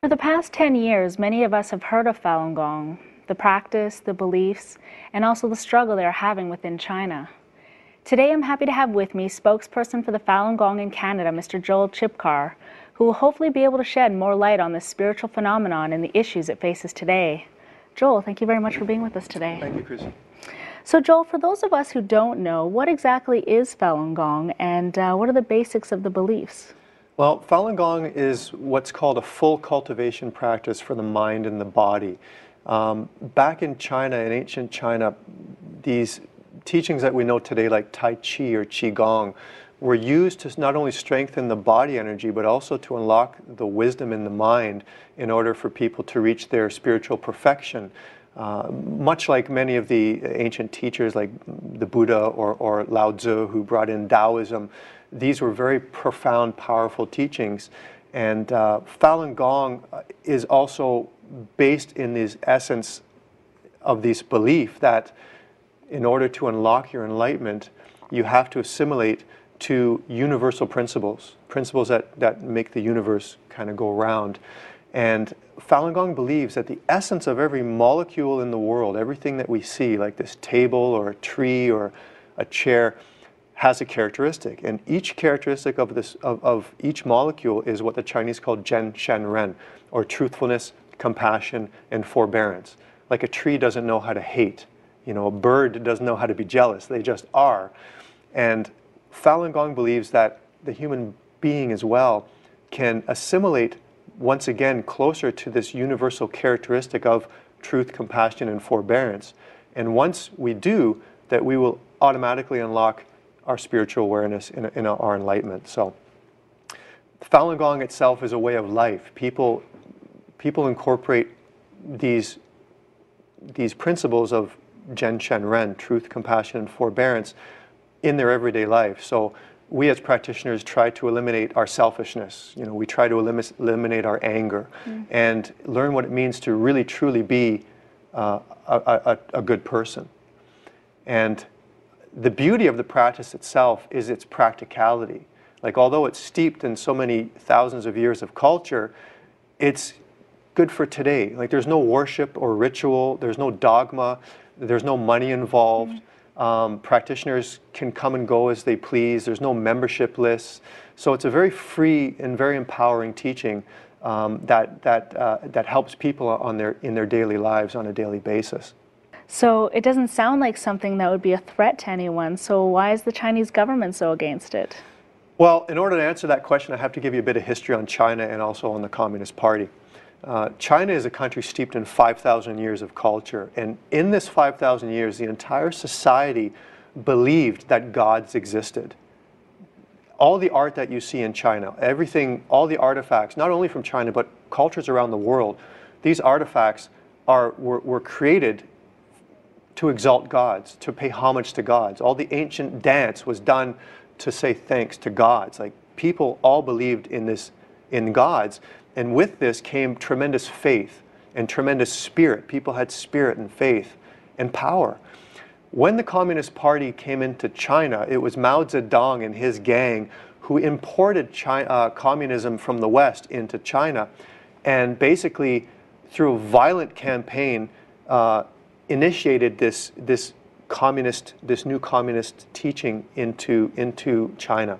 For the past 10 years, many of us have heard of Falun Gong, the practice, the beliefs, and also the struggle they are having within China. Today, I'm happy to have with me spokesperson for the Falun Gong in Canada, Mr. Joel Chipkar, who will hopefully be able to shed more light on this spiritual phenomenon and the issues it faces today. Joel, thank you very much for being with us today. Thank you, Chrissy. So Joel, for those of us who don't know, what exactly is Falun Gong and what are the basics of the beliefs? Well, Falun Gong is what's called a full cultivation practice for the mind and the body. Back in China, in ancient China, these teachings that we know today, like Tai Chi or Qigong, were used to not only strengthen the body energy, but also to unlock the wisdom in the mind in order for people to reach their spiritual perfection. Much like many of the ancient teachers like the Buddha or Lao Tzu, who brought in Taoism, these were very profound, powerful teachings. And Falun Gong is also based in this essence of this belief that in order to unlock your enlightenment, you have to assimilate to universal principles, principles that make the universe kind of go round. And Falun Gong believes that the essence of every molecule in the world, everything that we see, like this table or a tree or a chair, has a characteristic. And each characteristic of each molecule is what the Chinese call Zhen Shen Ren, or truthfulness, compassion, and forbearance. Like a tree doesn't know how to hate. You know, a bird doesn't know how to be jealous. They just are. And Falun Gong believes that the human being as well can assimilate once again closer to this universal characteristic of truth, compassion, and forbearance. And once we do, that we will automatically unlock our spiritual awareness in our enlightenment. So Falun Gong itself is a way of life. People incorporate these principles of Zhen Shen Ren, truth, compassion, and forbearance, in their everyday life. So we as practitioners try to eliminate our selfishness. You know, we try to eliminate our anger and learn what it means to really truly be a good person. And the beauty of the practice itself is its practicality. Like, although it's steeped in so many thousands of years of culture, it's good for today. Like, there's no worship or ritual, there's no dogma, there's no money involved. Practitioners can come and go as they please. There's no membership lists. So it's a very free and very empowering teaching that helps people in their daily lives on a daily basis. So it doesn't sound like something that would be a threat to anyone. So why is the Chinese government so against it? Well, in order to answer that question, I have to give you a bit of history on China and also on the Communist Party. China is a country steeped in 5,000 years of culture, and in this 5,000 years, the entire society believed that gods existed. All the art that you see in China, everything, all the artifacts, not only from China, but cultures around the world, these artifacts were created to exalt gods, to pay homage to gods. All the ancient dance was done to say thanks to gods. Like, people all believed in gods. And with this came tremendous faith and tremendous spirit. People had spirit and faith and power. When the Communist Party came into China, it was Mao Zedong and his gang who imported communism from the West into China, and basically, through a violent campaign, initiated this new communist teaching into China.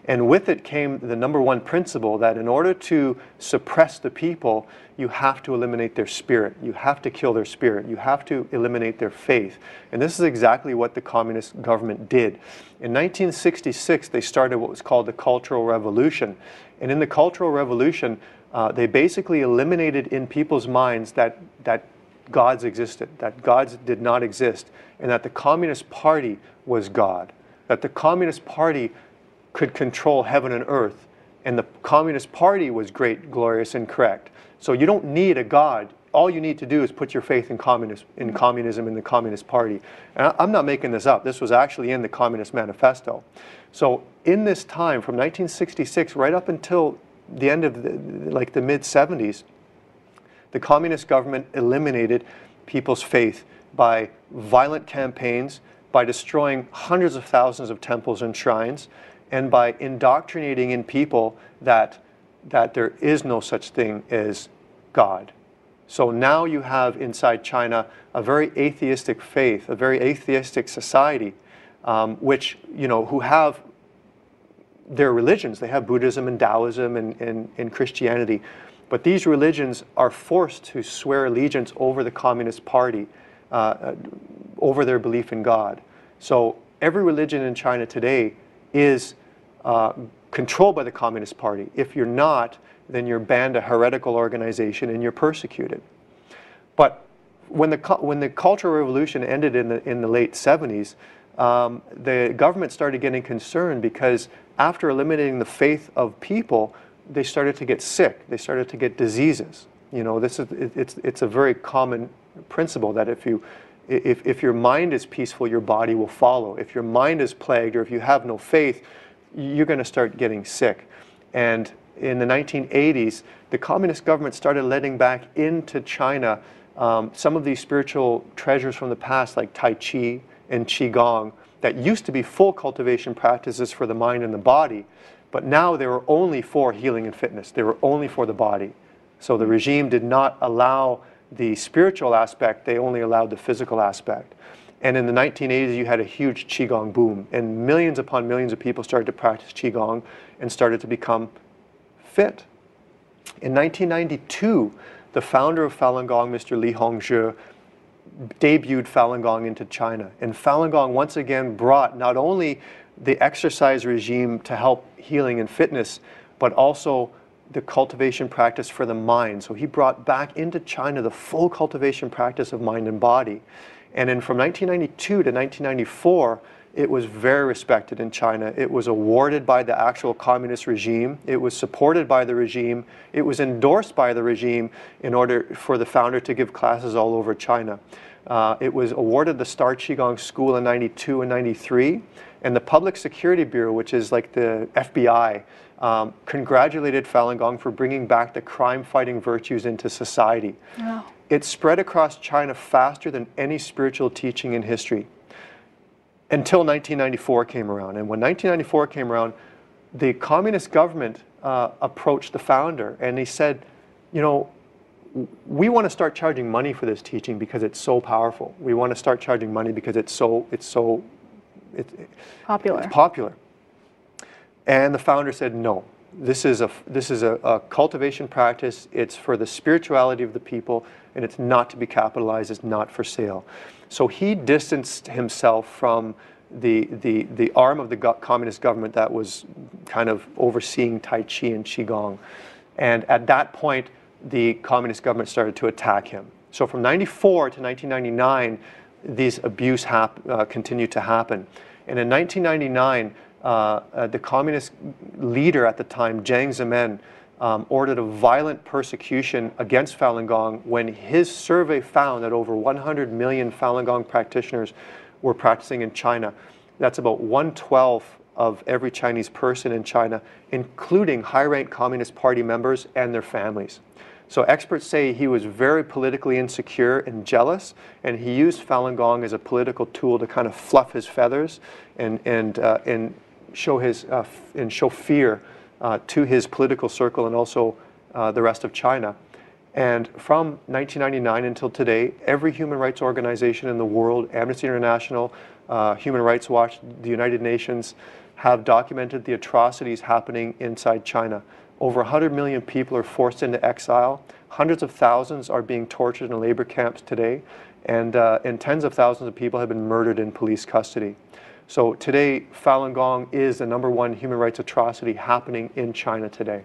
And with it came the number one principle that in order to suppress the people, you have to eliminate their spirit. You have to kill their spirit. You have to eliminate their faith. And this is exactly what the communist government did. In 1966, they started what was called the Cultural Revolution. And in the Cultural Revolution, they basically eliminated in people's minds that gods existed, that gods did not exist, and that the Communist Party was God, that the Communist Party could control heaven and earth, and the Communist Party was great, glorious, and correct. So you don't need a God. All you need to do is put your faith in communism, in the Communist Party. And I'm not making this up. This was actually in the Communist Manifesto. So in this time, from 1966 right up until the end of the mid-70s, the communist government eliminated people's faith by violent campaigns, by destroying hundreds of thousands of temples and shrines, and by indoctrinating in people that there is no such thing as God. So now you have inside China a very atheistic faith, a very atheistic society, which, who have their religions. They have Buddhism and Taoism and Christianity. But these religions are forced to swear allegiance over the Communist Party, over their belief in God. So every religion in China today is controlled by the Communist Party. If you're not, then you're banned a heretical organization and you're persecuted. But when the Cultural Revolution ended in the late 70s, the government started getting concerned because after eliminating the faith of people, they started to get sick. They started to get diseases. It's a very common principle that if your mind is peaceful, your body will follow. If your mind is plagued or if you have no faith, you're going to start getting sick. And in the 1980s, the communist government started letting back into China some of these spiritual treasures from the past, like Tai Chi and Qigong, that used to be full cultivation practices for the mind and the body, but now they were only for healing and fitness. They were only for the body. So the regime did not allow the spiritual aspect, they only allowed the physical aspect. And in the 1980s, you had a huge Qigong boom, and millions upon millions of people started to practice Qigong and started to become fit. In 1992, the founder of Falun Gong, Mr. Li Hongzhi, debuted Falun Gong into China. And Falun Gong once again brought not only the exercise regime to help healing and fitness, but also the cultivation practice for the mind. So he brought back into China the full cultivation practice of mind and body. And then from 1992 to 1994, it was very respected in China. It was awarded by the actual communist regime. It was supported by the regime. It was endorsed by the regime in order for the founder to give classes all over China. It was awarded the Star Qigong School in 92 and 93. And the Public Security Bureau, which is like the FBI, congratulated Falun Gong for bringing back the crime-fighting virtues into society. Wow. It spread across China faster than any spiritual teaching in history, until 1994 came around. And when 1994 came around, the communist government approached the founder and they said, we want to start charging money for this teaching because it's so powerful. We want to start charging money because it's popular. And the founder said, no, this is a cultivation practice. It's for the spirituality of the people, and it's not to be capitalized. It's not for sale. So he distanced himself from the arm of the communist government that was kind of overseeing Tai Chi and Qigong. And at that point, the communist government started to attack him. So from 94 to 1999, these abuse continued to happen. And in 1999, the communist leader at the time, Jiang Zemin, ordered a violent persecution against Falun Gong when his survey found that over 100 million Falun Gong practitioners were practicing in China. That's about 1/12 of every Chinese person in China, including high-ranked Communist Party members and their families. So experts say he was very politically insecure and jealous, and he used Falun Gong as a political tool to kind of fluff his feathers and show fear to his political circle and also the rest of China. And from 1999 until today, every human rights organization in the world, Amnesty International, Human Rights Watch, the United Nations, have documented the atrocities happening inside China. Over 100 million people are forced into exile. Hundreds of thousands are being tortured in labor camps today. And tens of thousands of people have been murdered in police custody. So today, Falun Gong is the #1 human rights atrocity happening in China today.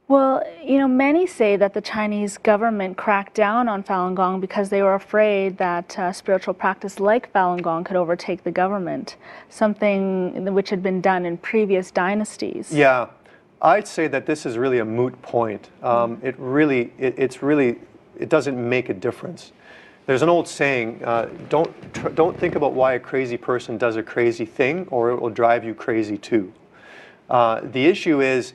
Well, many say that the Chinese government cracked down on Falun Gong because they were afraid that spiritual practice like Falun Gong could overtake the government, something which had been done in previous dynasties. Yeah, I'd say that this is really a moot point. It doesn't make a difference. There's an old saying, don't think about why a crazy person does a crazy thing, or it will drive you crazy too. The issue is,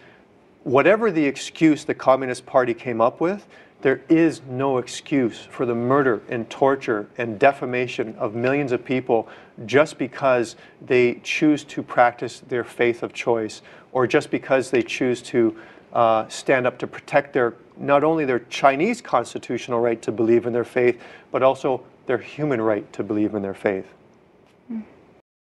whatever the excuse the Communist Party came up with, there is no excuse for the murder and torture and defamation of millions of people just because they choose to practice their faith of choice, or just because they choose to stand up to protect not only their Chinese constitutional right to believe in their faith, but also their human right to believe in their faith. Mm.